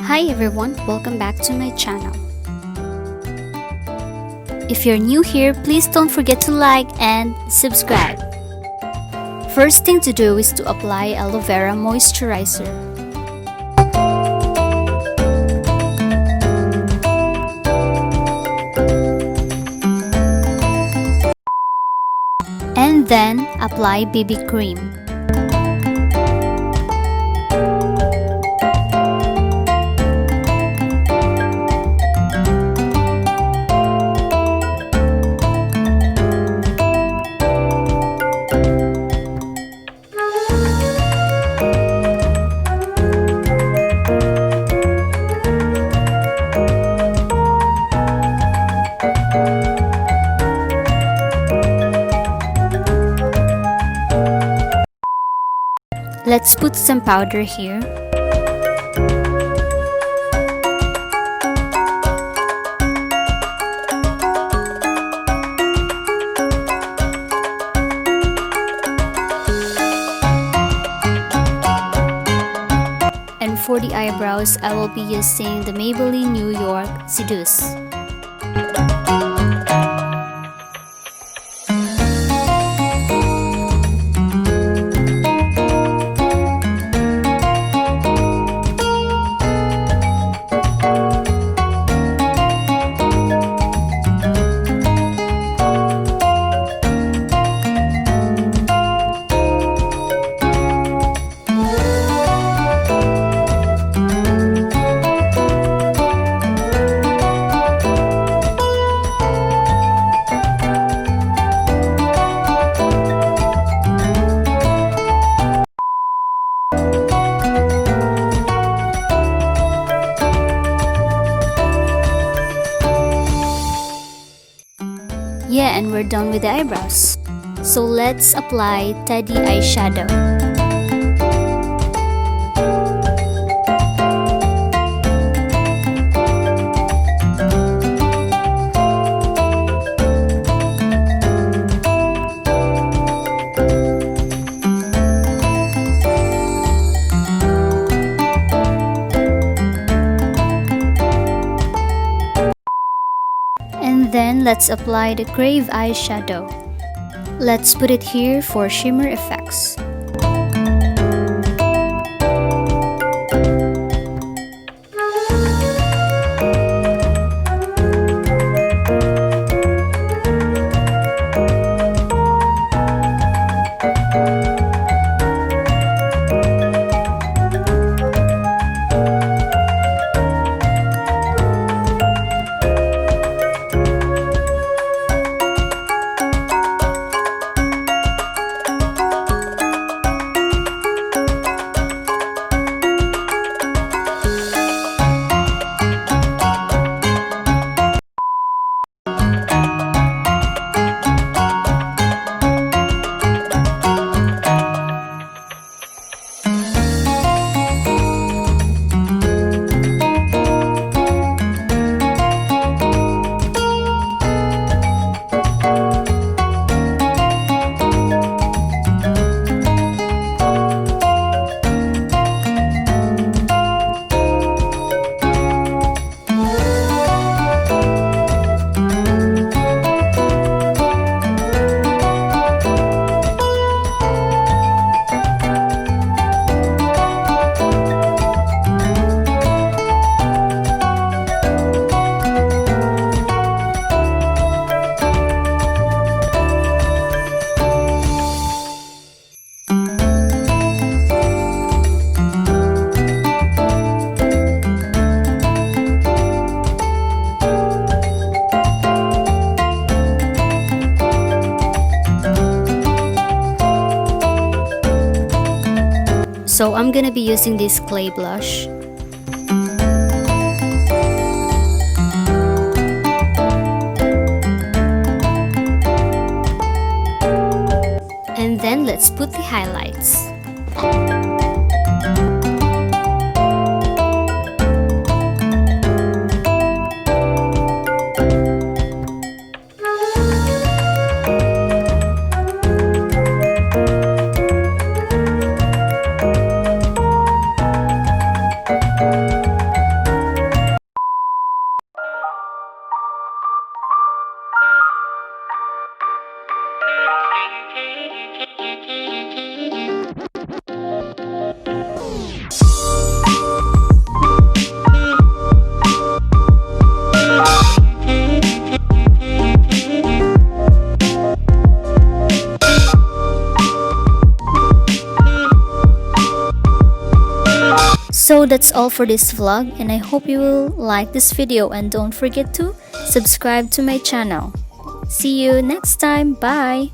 Hi everyone, welcome back to my channel. If you're new here, please don't forget to like and subscribe. First thing to do is to apply aloe vera moisturizer. And then apply BB cream. Let's put some powder here. And for the eyebrows, I will be using the Maybelline New York Seduce. Yeah, and we're done with the eyebrows. So let's apply Teddy eyeshadow. And then let's apply the Crave eyeshadow. Let's put it here for shimmer effects. So I'm gonna be using this clay blush. let's put the highlights. So that's all for this vlog, and I hope you will like this video, and don't forget to subscribe to my channel. See you next time. Bye!